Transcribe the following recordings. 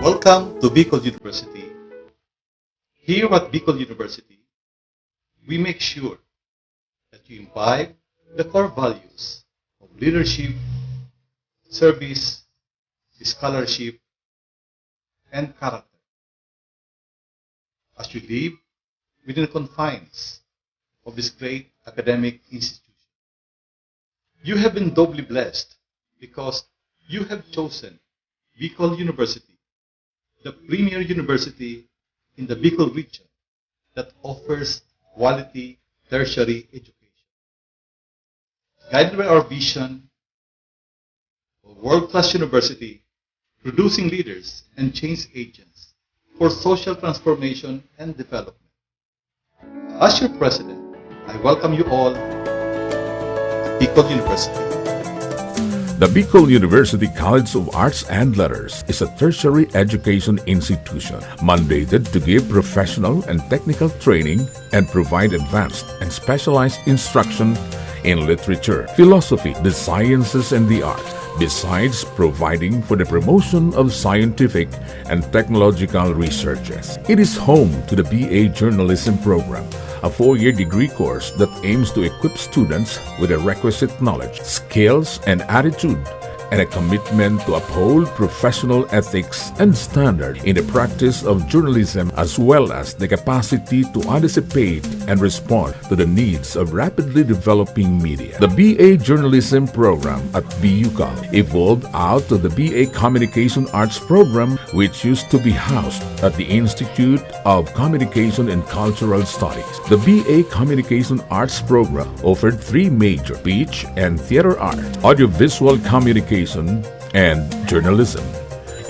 Welcome to Bicol University. Here at Bicol University, we make sure that you imbibe the core values of leadership, service, scholarship, and character as you live within the confines of this great academic institution. You have been doubly blessed because you have chosen Bicol University, the premier university in the Bicol region that offers quality tertiary education. Guided by our vision of a world-class university, producing leaders and change agents for social transformation and development. As your president, I welcome you all to Bicol University. The Bicol University College of Arts and Letters is a tertiary education institution mandated to give professional and technical training and provide advanced and specialized instruction in literature, philosophy, the sciences, and the arts, besides providing for the promotion of scientific and technological researches. It is home to the BA Journalism program, a 4-year degree course that aims to equip students with the requisite knowledge, skills, and attitude, and a commitment to uphold professional ethics and standards in the practice of journalism, as well as the capacity to anticipate and respond to the needs of rapidly developing media. The BA Journalism program at BUCAL evolved out of the BA Communication Arts program, which used to be housed at the Institute of Communication and Cultural Studies. The BA Communication Arts program offered 3 major: speech and theater art, audiovisual communication, and journalism.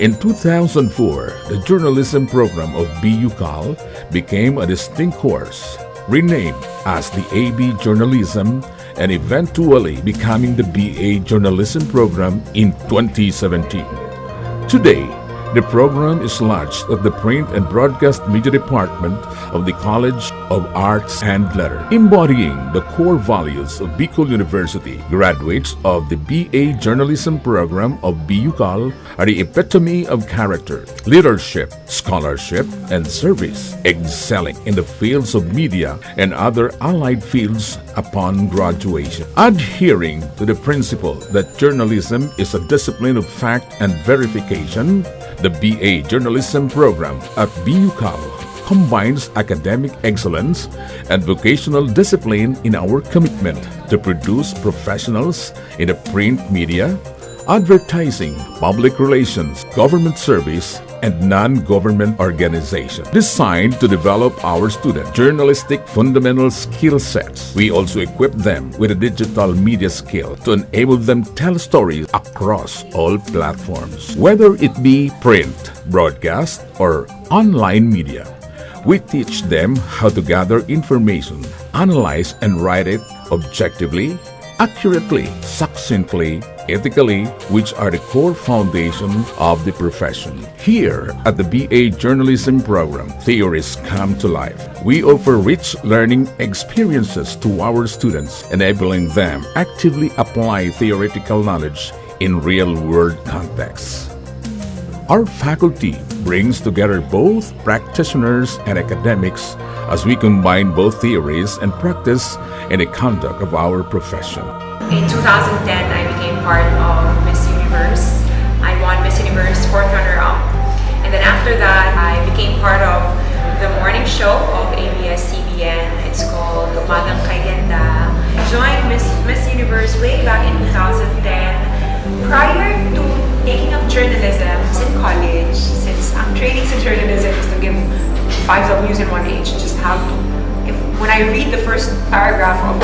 In 2004, the journalism program of BUCAL became a distinct course, renamed as the AB Journalism, and eventually becoming the BA Journalism program in 2017. Today, the program is lodged at the Print and Broadcast Media Department of the College of Arts and Letters. Embodying the core values of Bicol University, graduates of the BA Journalism program of BUCAL are the epitome of character, leadership, scholarship, and service, excelling in the fields of media and other allied fields upon graduation. Adhering to the principle that journalism is a discipline of fact and verification, the BA Journalism program at BUCAL combines academic excellence and vocational discipline in our commitment to produce professionals in the print media, advertising, public relations, government service, and non-government organization, designed to develop our students' journalistic fundamental skill sets. We also equip them with a digital media skill to enable them tell stories across all platforms, whether it be print, broadcast, or online media. We teach them how to gather information, analyze and write it objectively, accurately, succinctly, ethically, which are the core foundation of the profession. Here at the BA Journalism program, theories come to life. We offer rich learning experiences to our students, enabling them actively apply theoretical knowledge in real-world contexts. Our faculty brings together both practitioners and academics as we combine both theories and practice in the conduct of our profession. In 2010, I became part of Miss Universe. I won Miss Universe 4th runner-up. And then after that, I became part of the morning show of ABS-CBN. It's called Umagang Kay Ganda. I joined Miss Universe way back in 2010. Prior to taking up journalism in college, since ang training sa journalism is to give 5 W's in 1 H, just have to. When I read the first paragraph of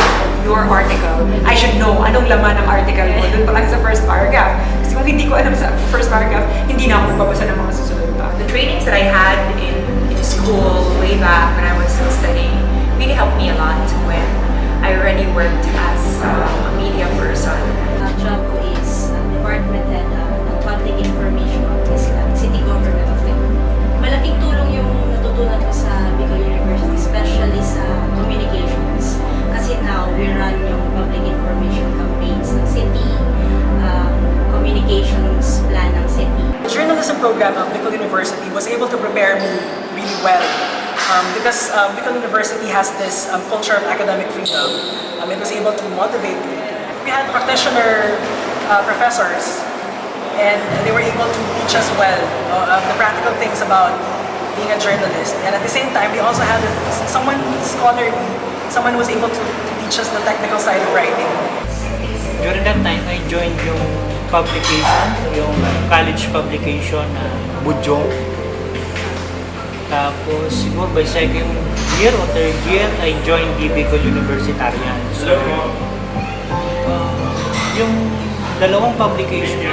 your article, I should know anong laman ng article mo dun pa lang sa first paragraph. Kasi kung hindi ko alam sa first paragraph, hindi na ako magbabasa ng mga susunod pa. The trainings that I had in school way back when I was studying really helped me a lot when I already worked as a media person. Job ko is Department Head ng Public Information Office ng City Government of Bicol. Malaking tulong yung natutunan ko sa Bicol University, especially sa communications. Kasi now, we run yung public information campaigns ng city, communications plan ng city. Journalism program of Bicol University was able to prepare me really well. Because Bicol University has this culture of academic freedom. It was able to motivate me. We had practitioner professors, and they were able to teach us well the practical things about being a journalist. And at the same time, we also had someone scholarly, someone who was able to teach us the technical side of writing. During that time, I joined yung publication, yung college publication na Budyong. Tapos siguro by second year or third year, I joined the Bicol Universitarian. So, yung dalawang publication na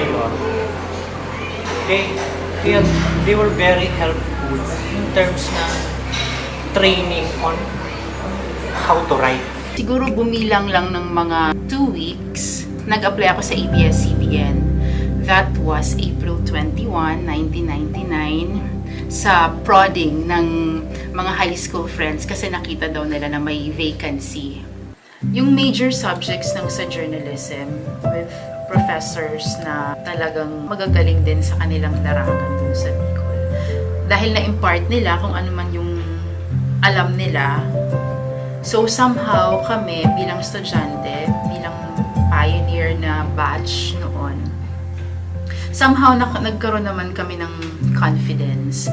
yun, they were very helpful in terms ng training on how to write. Siguro bumilang lang ng mga 2 weeks, nag-apply ako sa ABS-CBN. That was April 21, 1999, sa prodding ng mga high school friends kasi nakita daw nila na may vacancy. Yung major subjects ng sa journalism with professors na talagang magagaling din sa kanilang larangan dun sa Bicol. Dahil na-impart nila kung ano man yung alam nila. So somehow kami bilang estudyante, bilang pioneer na batch noon, somehow nagkaroon naman kami ng confidence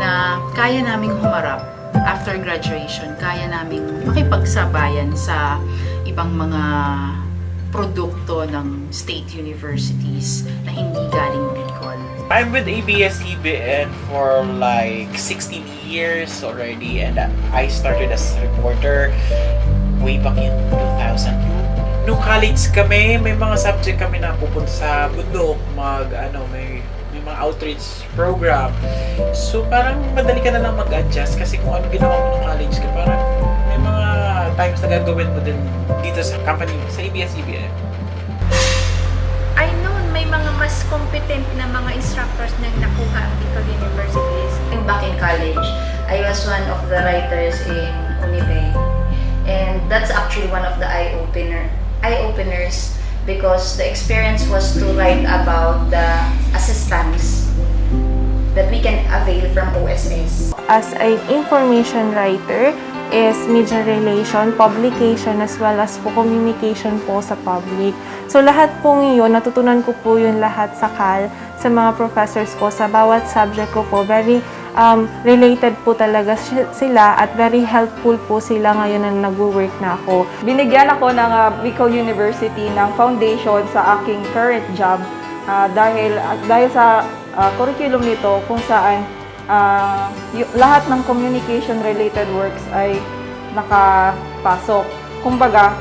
na kaya naming humarap after graduation, kaya naming makipagsabayan sa ibang mga produkto ng state universities na hindi galing Bicol. I'm with ABS-CBN for like 16 years already, and I started as a reporter way back in 2002. Nung college kami, may mga subject kami na pupunta sa bundok, may mga outreach program. So parang madali ka na lang mag-adjust kasi kung ano ginawa mo nung college ka, parang may mga times na gagawin mo din dito sa company, sa ABS-CBN. I know may mga mas competent na mga instructors na nakuha ang Bicol Universities. Back in college, I was one of the writers in Unibe. And that's actually one of the eye-openers because the experience was to write about the assistance that we can avail from OSS. As an information writer is media relation, publication, as well as po communication po sa public. So lahat po yun, natutunan ko po yun lahat sa CAL, sa mga professors ko, sa bawat subject ko po. Very related po talaga sila at very helpful po sila ngayon na nag-work na ako. Binigyan ako ng Bicol University ng foundation sa aking current job dahil sa curriculum nito kung saan lahat ng communication related works ay nakapasok. Kumbaga,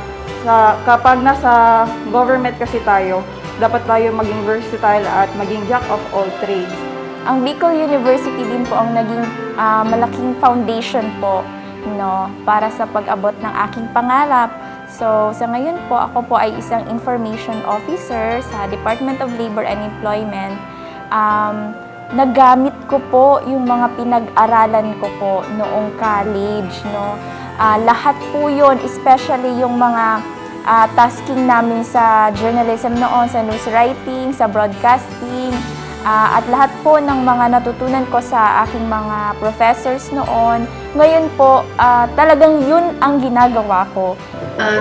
kapag nasa government kasi tayo, dapat tayo maging versatile at maging jack of all trades. Ang Bicol University din po ang naging malaking foundation po, para sa pag-abot ng aking pangarap. So, sa ngayon po, ako po ay isang information officer sa Department of Labor and Employment. Nagamit ko po yung mga pinag-aralan ko po noong college, lahat po yun, especially yung mga tasking namin sa journalism noon, sa news writing, sa broadcasting, at lahat po ng mga natutunan ko sa aking mga professors noon. Ngayon po, talagang yun ang ginagawa ko.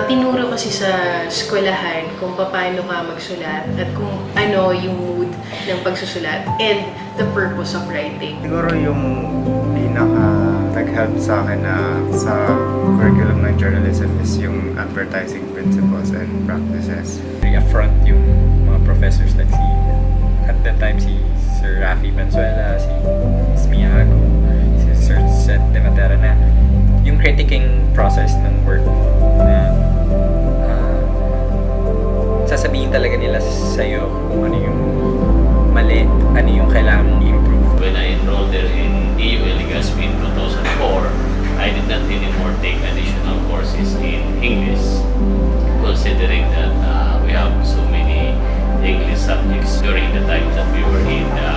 Tinuro kasi sa eskwelahan kung paano ka magsulat at kung ano yung mood ng pagsusulat and the purpose of writing. Siguro yung pinaka nag-help sa akin na sa curriculum ng journalism is yung advertising principles and practices. I-affront yung mga professors like at that time si Sir Rafi Benzuela, si Smiago, si Sir Seth De Matera na yung critiquing process ng work na sasabihin talaga nila sa'yo kung ano yung mali, ano yung kailangan mong improve. When I enrolled there in AU Legazpi in 2004, I did not anymore take additional courses in English, considering that we have so many English subjects during the time that we were in the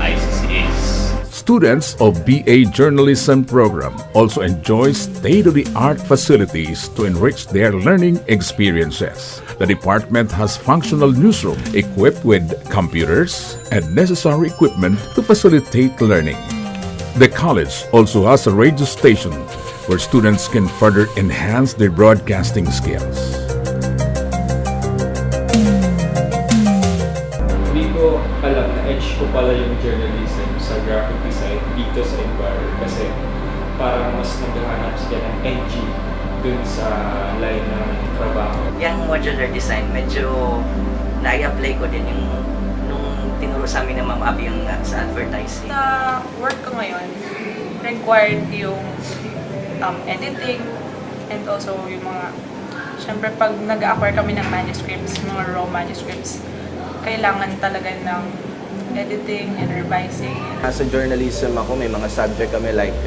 ICCAs. Students of BA Journalism program also enjoy state-of-the-art facilities to enrich their learning experiences. The department has functional newsroom equipped with computers and necessary equipment to facilitate learning. The college also has a radio station where students can further enhance their broadcasting skills. Hindi ko alam na edge ko pala yung journalism sa graphic design dito sa Enquirer kasi parang mas naghahanap sila ng edgy dun sa line ng trabaho. Yung modular design, medyo na-apply ko din yung nung tinuro sa amin ng Ma'am Abby yung sa advertising. Sa work ko ngayon, required yung editing and also yung mga, syempre pag nag-acquire kami ng manuscripts, mga raw manuscripts, kailangan talaga ng editing and revising. Sa journalism ako, may mga subject kami like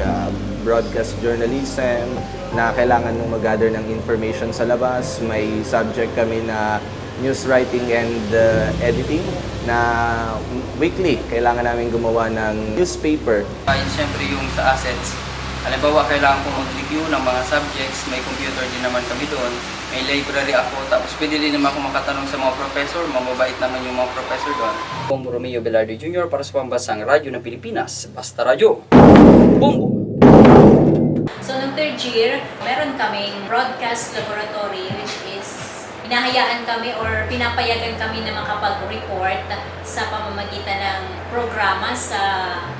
broadcast journalism na kailangan mong mag-gather ng information sa labas. May subject kami na news writing and editing na weekly kailangan namin gumawa ng newspaper. Siyempre yung sa assets, halimbawa kailangan ko mag-review ng mga subjects, may computer din naman kami doon, may library ako, tapos pwede din naman ako makatanong sa mga professor, mababait naman yung mga professor doon. Bombo Romeo Velarde Jr. para sa Pambasang Radyo ng Pilipinas, Basta Radyo. Bombo! So, nung third year, meron kaming broadcast laboratory which is hinahayaan kami or pinapayagan kami na makapag-report sa pamamagitan ng programa sa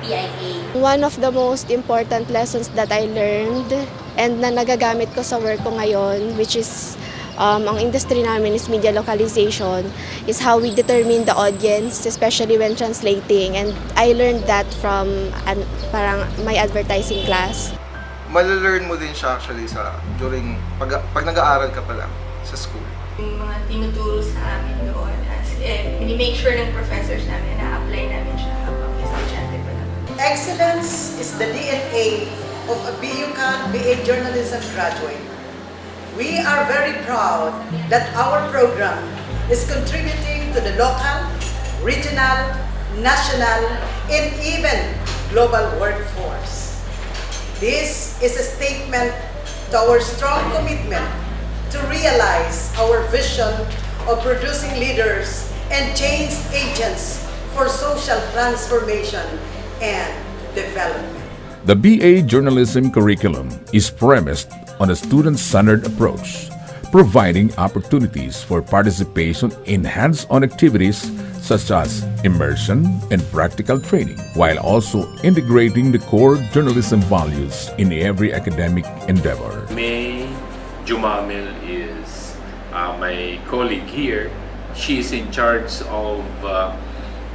PIA. One of the most important lessons that I learned and na nagagamit ko sa work ko ngayon, which is ang industry namin is media localization, is how we determine the audience, especially when translating. And I learned that from parang my advertising class. Malalearn mo din siya actually during pag nag-aaral ka pa lang sa school. Yung mga tinuturo sa amin doon, ini-make sure ng professors namin na apply namin siya habang estudyante pa lang. Excellence is the DNA of a BUCAN BA Journalism graduate. We are very proud that our program is contributing to the local, regional, national, and even global workforce. This is a statement to our strong commitment to realize our vision of producing leaders and change agents for social transformation and development. The BA Journalism curriculum is premised on a student-centered approach, providing opportunities for participation in hands-on activities such as immersion and practical training, while also integrating the core journalism values in every academic endeavor. May Jumamil is my colleague here. She is in charge of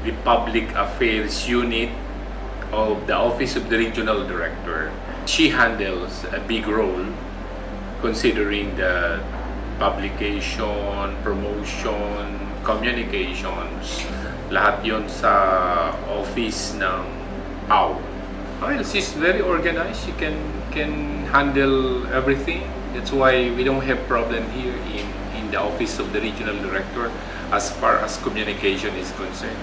the Public Affairs Unit of the Office of the Regional Director. She handles a big role considering the publication, promotion, communications, lahat yon sa office ng PAW. Well, she's very organized. She can handle everything. That's why we don't have problem here in the office of the regional director as far as communication is concerned.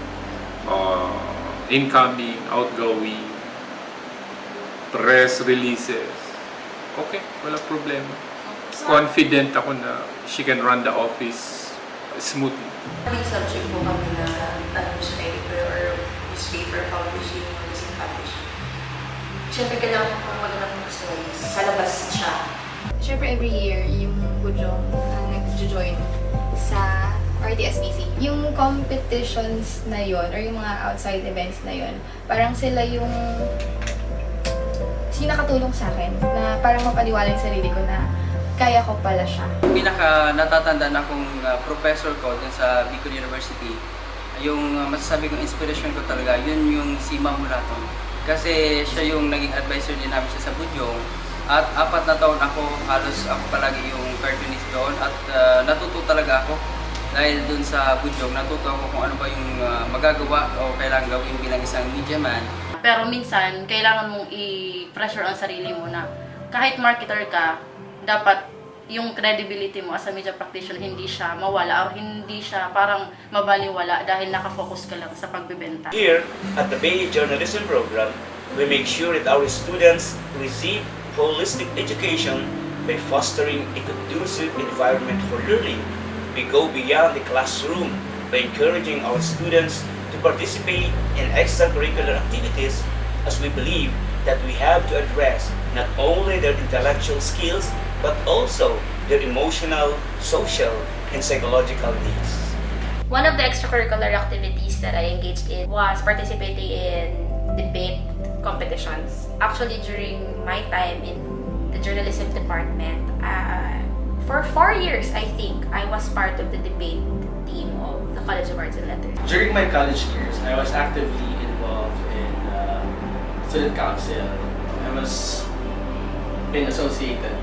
Incoming, outgoing, press releases. Okay, wala problema. Confident ako na she can run the office smoothly. May subject po kami na newspaper or newspaper publishing or music publishing. Siyempre kailangan po magandang customize. Sa labas siya. Siyempre every year, yung Budyo nag-join sa RTSBC. Yung competitions na yon or yung mga outside events na yon, parang sila yung nakatulong sa akin na parang mapaniwala yung sarili ko na kaya ko pala siya. Pinaka natatandaan akong professor ko dun sa Bicol University, yung masasabi kong inspiration ko talaga, yun yung si Ma'am Mulaton. Kasi siya yung naging advisor din namin siya sa Budyong. At 4 na taon ako, halos ako palagi yung cartoonist doon. At natuto talaga ako dahil dun sa Budyong, natuto ako kung ano ba yung magagawa o kailangan gawin bilang isang media man. Pero minsan, kailangan mong i-pressure ang sarili mo na kahit marketer ka, dapat yung credibility mo as a media practitioner hindi siya mawala or hindi siya parang mabaliwala dahil nakafocus ka lang sa pagbebenta. Here at the BA Journalism Program, We make sure that our students receive holistic education by fostering a conducive environment for learning. We go beyond the classroom by encouraging our students to participate in extracurricular activities, as we believe that we have to address not only their intellectual skills but also their emotional, social, and psychological needs. One of the extracurricular activities that I engaged in was participating in debate competitions. Actually, during my time in the journalism department, for 4 years, I think, I was part of the debate team of the College of Arts and Letters. During my college years, I was actively involved in student council. I was being associated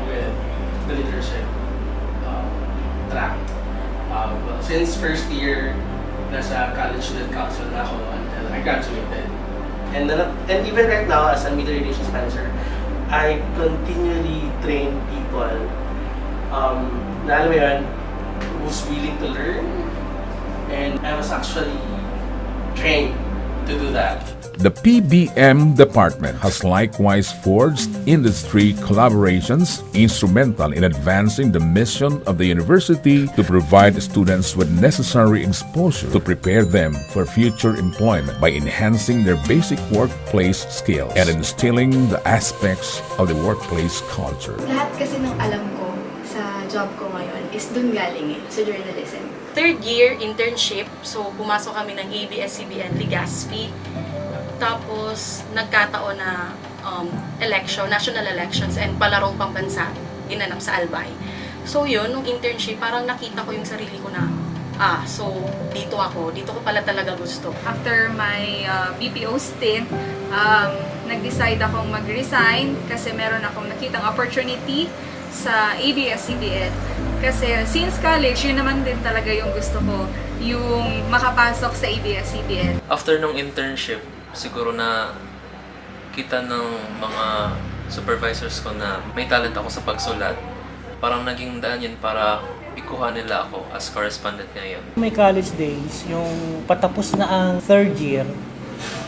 with the leadership track. Since first year, nasa college student council na ako until I graduated. And even right now, as a media relations manager, I continually train people na alam mo yun, who's willing to learn. And I was actually trained to do that. The PBM department has likewise forged industry collaborations instrumental in advancing the mission of the university to provide students with necessary exposure to prepare them for future employment by enhancing their basic workplace skills and instilling the aspects of the workplace culture. Lahat kasi ng alam ko sa job ko ngayon is dun galing sa journalism. Third year internship, so pumasok kami ng ABS-CBN Legazpi. Tapos nagkataon na national elections and palarong pambansa ginanap sa Albay. So yun, nung internship, parang nakita ko yung sarili ko na, so dito ko pala talaga gusto. After my BPO stint, nag-decide akong mag-resign kasi meron akong nakitang opportunity sa ABS-CBN. Kasi since college, yun naman din talaga yung gusto ko, yung makapasok sa ABS-CBN. After nung internship, siguro na kita ng mga supervisors ko na may talent ako sa pagsulat. Parang naging daan yun para ikuha nila ako as correspondent ngayon. My college days, yung patapos na ang third year,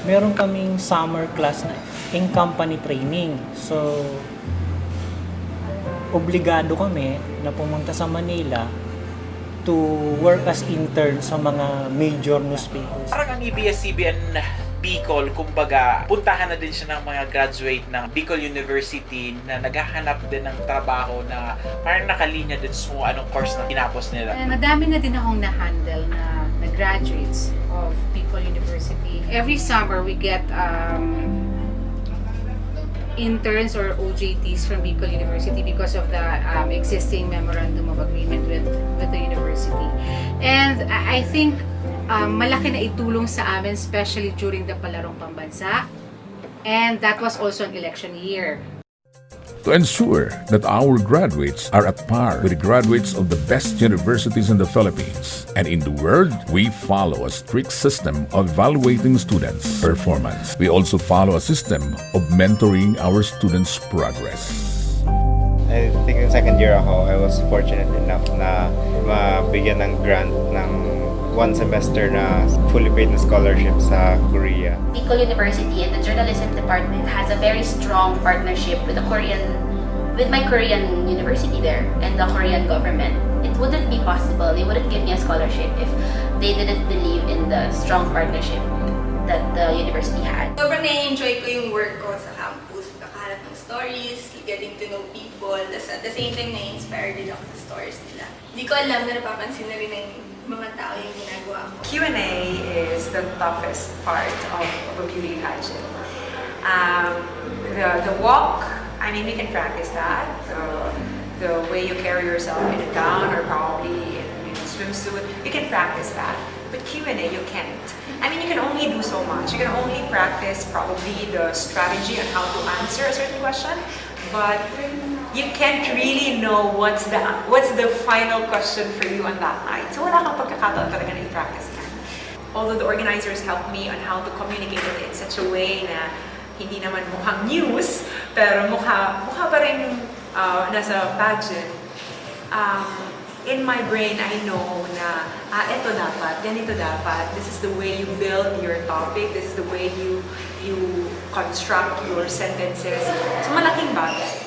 meron kaming summer class na in-company training. So, obligado kami na pumunta sa Manila to work as intern sa mga major newspapers. Parang ang ABS-CBN Bicol, kumbaga, puntahan na din siya ng mga graduate ng Bicol University na naghahanap din ng trabaho na parang nakalinya din sa anong course na tinapos nila. Madami na din akong na-handle na graduates of Bicol University. Every summer, we get interns or OJTs from Bicol University because of the existing memorandum of agreement with the university. And I think malaki na itulong sa amin, especially during the Palarong Pambansa. And that was also an election year. To ensure that our graduates are at par with the graduates of the best universities in the Philippines and in the world, we follow a strict system of evaluating students' performance. We also follow a system of mentoring our students' progress. I think in second year ako, I was fortunate enough na mabigyan ng grant ng 1 semester na fully paid na scholarship sa Korea. Bicol University and the journalism department has a very strong partnership with my Korean university there and the Korean government. It wouldn't be possible, they wouldn't give me a scholarship if they didn't believe in the strong partnership that the university had. Sobrang na-enjoy ko yung work ko sa campus, kakaharap ng stories, getting to know people, at the same time na-inspire din ako sa stories nila. Hindi ko alam na napapansin na rin ng mga tao yung ginagawa ko. Q&A is the toughest part of a beauty pageant. The walk, I mean, we can practice that. The way you carry yourself in a gown or probably in a swimsuit, you can practice that. But Q&A, you can't. I mean, you can only do so much. You can only practice probably the strategy on how to answer a certain question, but you can't really know what's the final question for you on that night. So wala kang pagkakataon talaga na i-practice yan. Although the organizers helped me on how to communicate it in such a way na hindi naman mukhang news, pero mukha pa rin nasa pageant. in my brain, I know na, ito dapat, ganito dapat. This is the way you build your topic. This is the way you construct your sentences. So, malaking bagay.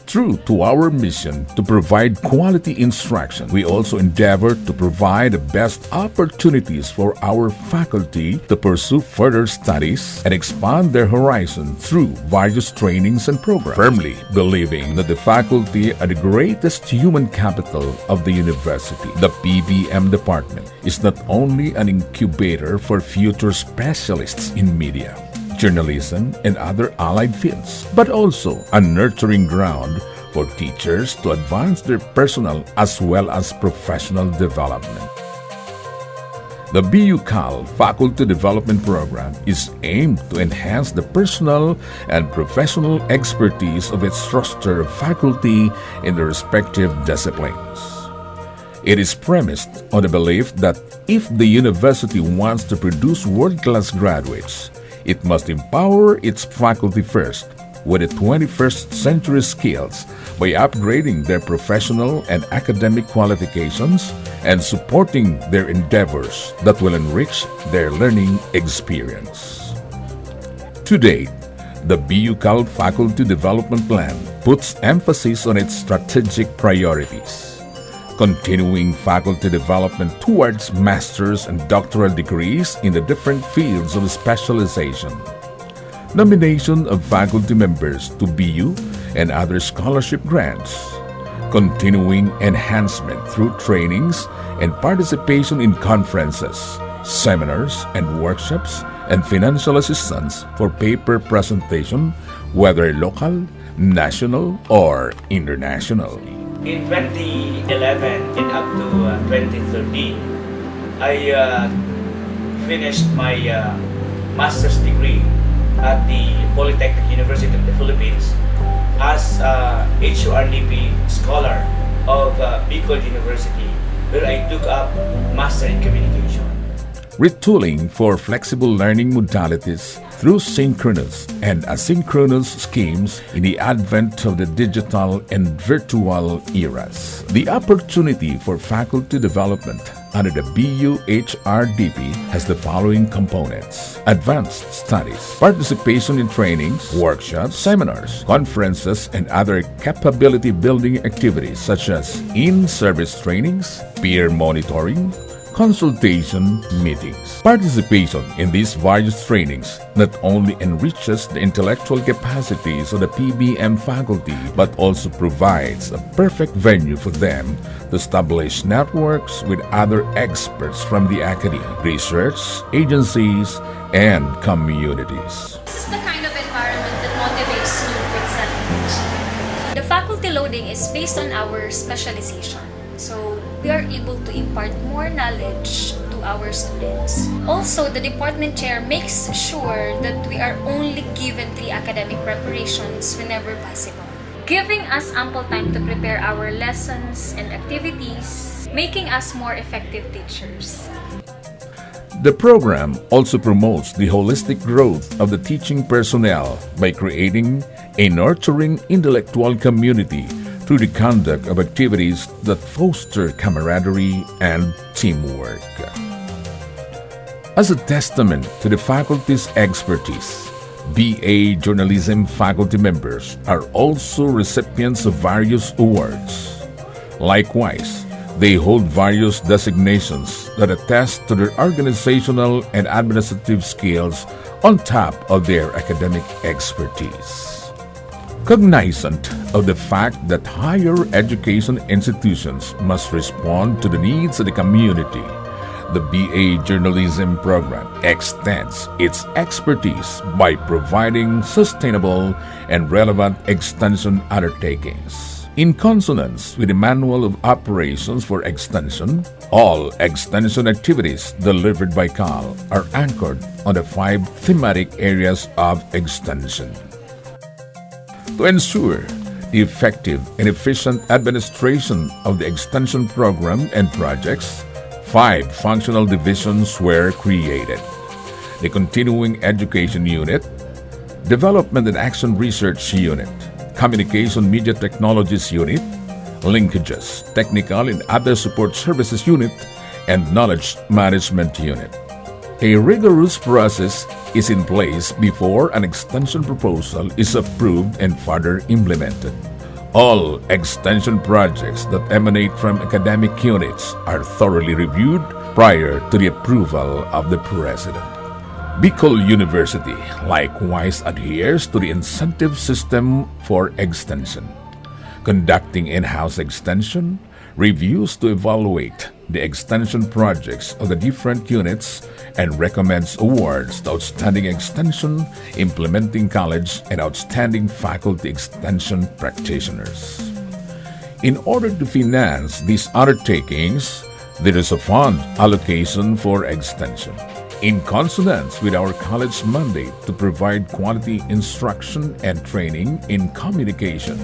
True to our mission to provide quality instruction, we also endeavor to provide the best opportunities for our faculty to pursue further studies and expand their horizon through various trainings and programs, firmly believing that the faculty are the greatest human capital of the university. The PBM department is not only an incubator for future specialists in media, journalism, and other allied fields, but also a nurturing ground for teachers to advance their personal as well as professional development. The BUCAL Faculty Development Program is aimed to enhance the personal and professional expertise of its roster of faculty in their respective disciplines. It is premised on the belief that if the university wants to produce world-class graduates, it must empower its faculty first with the 21st century skills by upgrading their professional and academic qualifications and supporting their endeavors that will enrich their learning experience. To date, the BUCAL Faculty Development Plan puts emphasis on its strategic priorities: continuing faculty development towards master's and doctoral degrees in the different fields of specialization, nomination of faculty members to BU and other scholarship grants, continuing enhancement through trainings and participation in conferences, seminars and workshops, and financial assistance for paper presentation, whether local, national, or international. In 2011 and up to 2013, I finished my master's degree at the Polytechnic University of the Philippines as a HURLP scholar of Bicol University, where I took up Master in Communication. Retooling for flexible learning modalities through synchronous and asynchronous schemes in the advent of the digital and virtual eras. The opportunity for faculty development under the BUHRDP has the following components: advanced studies, participation in trainings, workshops, seminars, conferences, and other capability-building activities such as in-service trainings, peer monitoring, consultation meetings. Participation in these various trainings not only enriches the intellectual capacities of the PBM faculty, but also provides a perfect venue for them to establish networks with other experts from the academy, research, agencies, and communities. This is the kind of environment that motivates you to excel in teaching. The faculty loading is based on our specialization. So we are able to impart more knowledge to our students. Also, the department chair makes sure that we are only given 3 academic preparations whenever possible, giving us ample time to prepare our lessons and activities, making us more effective teachers. The program also promotes the holistic growth of the teaching personnel by creating a nurturing intellectual community through the conduct of activities that foster camaraderie and teamwork. As a testament to the faculty's expertise, BA Journalism faculty members are also recipients of various awards. Likewise, they hold various designations that attest to their organizational and administrative skills on top of their academic expertise. Cognizant of the fact that higher education institutions must respond to the needs of the community, the BA Journalism program extends its expertise by providing sustainable and relevant extension undertakings. In consonance with the Manual of Operations for Extension, all extension activities delivered by CAL are anchored on the 5 thematic areas of extension. To ensure the effective and efficient administration of the extension program and projects, 5 functional divisions were created: the Continuing Education Unit, Development and Action Research Unit, Communication Media Technologies Unit, linkages, technical and other support services unit, and knowledge management unit. A rigorous process is in place before an extension proposal is approved and further implemented. All extension projects that emanate from academic units are thoroughly reviewed prior to the approval of the President. Bicol University likewise adheres to the incentive system for extension, conducting in-house extension reviews to evaluate the extension projects of the different units and recommends awards to outstanding extension, implementing college, and outstanding faculty extension practitioners. In order to finance these undertakings, there is a fund allocation for extension. In consonance with our college mandate to provide quality instruction and training in communication,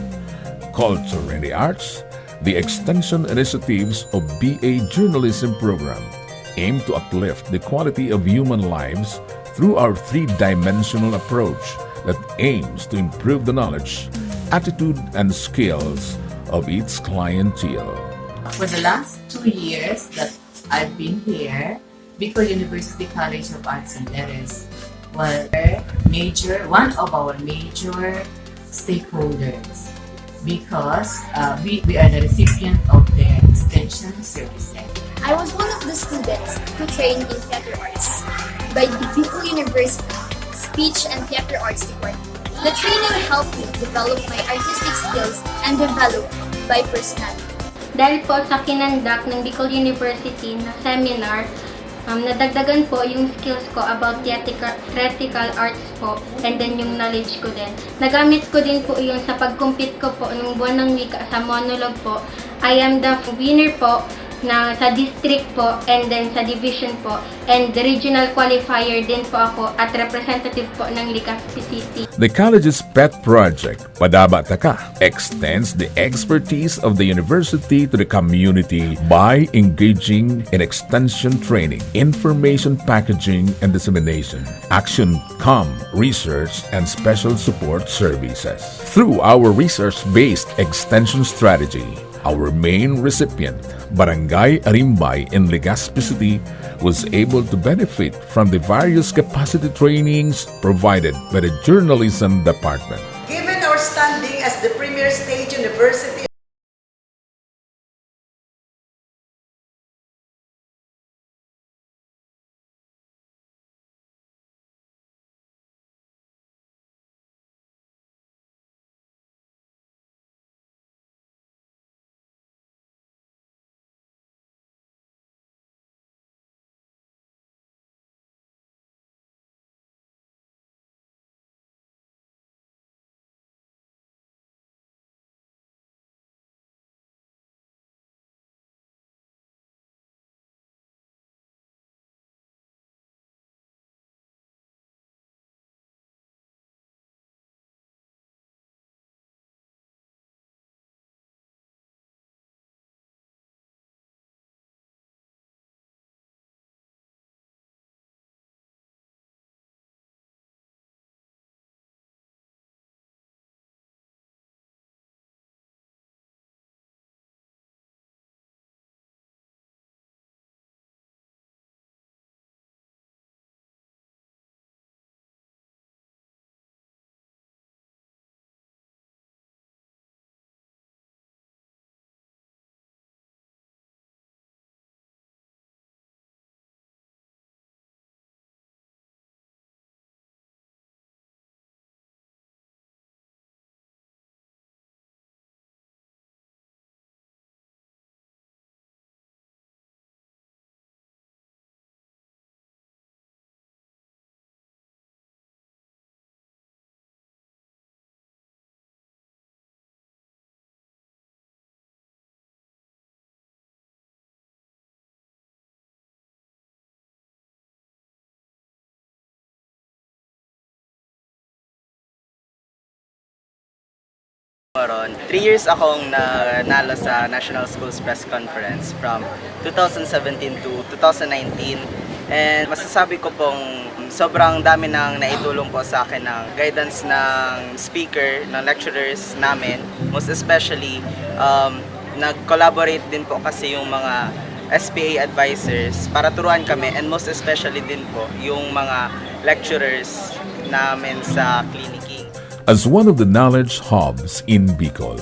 culture, and the arts, the extension initiatives of BA Journalism program aim to uplift the quality of human lives through our three-dimensional approach that aims to improve the knowledge, attitude, and skills of its clientele. For the last 2 years that I've been here, Bicol University College of Arts and Letters was one of our major stakeholders because we are the recipient of their extension services. I was one of the students who trained in theater arts by the Bicol University Speech and Theater Arts Department. The training helped me develop my artistic skills and develop my personality. Dahil po sa kinandak ng Bicol University na seminar, nadagdagan po yung skills ko about theatrical arts po and then yung knowledge ko din. Nagamit ko din po yung sa pag-compete ko po ng buwan ng wika sa monologue po. I am the winner po na sa district po and then sa division po and the regional qualifier din po ako at representative po ng Legazpi City. The college's pet project, Padaba Taka, extends the expertise of the university to the community by engaging in extension training, information packaging and dissemination, action, research, and special support services. Through our research-based extension strategy, our main recipient, Barangay Arimbay in Legazpi City, was able to benefit from the various capacity trainings provided by the journalism department. Given our standing as the premier state university, Moron. 3 years akong nanalo sa National Schools Press Conference from 2017 to 2019. And masasabi ko pong sobrang dami nang naitulong po sa akin ng guidance ng speaker, ng lecturers namin. Most especially, nag-collaborate din po kasi yung mga SPA advisors para turuan kami, and most especially din po yung mga lecturers namin sa clinic. As one of the knowledge hubs in Bicol,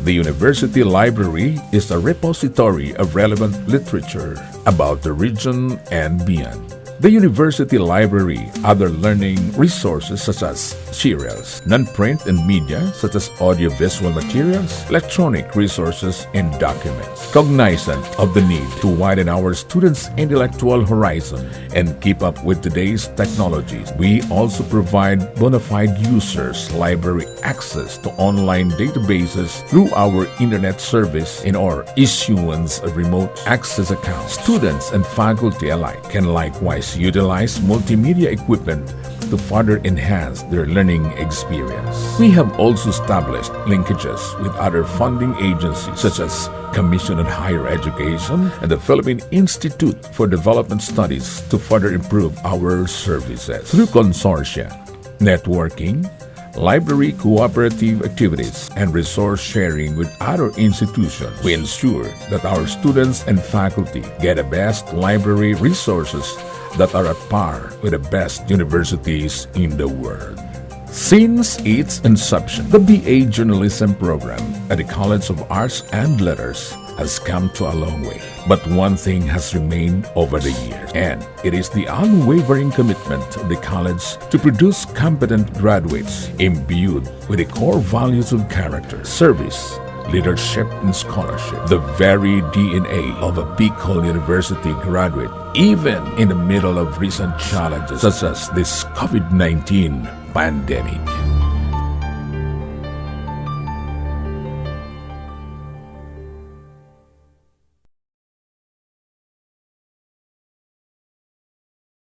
the University Library is a repository of relevant literature about the region and beyond. The University Library, other learning resources such as serials, non-print and media such as audiovisual materials, electronic resources, and documents. Cognizant of the need to widen our students' intellectual horizon and keep up with today's technologies, we also provide bona fide users library access to online databases through our internet service in our issuance of remote access accounts. Students and faculty alike can likewise utilize multimedia equipment to further enhance their learning experience. We have also established linkages with other funding agencies such as Commission on Higher Education and the Philippine Institute for Development Studies to further improve our services. Through consortia, networking, library cooperative activities, and resource sharing with other institutions, we ensure that our students and faculty get the best library resources that are at par with the best universities in the world. Since its inception, the BA Journalism program at the College of Arts and Letters has come to a long way. But one thing has remained over the years, and it is the unwavering commitment of the college to produce competent graduates imbued with the core values of character, service, leadership, and scholarship, the very DNA of a Bicol University graduate, even in the middle of recent challenges such as this COVID-19 pandemic.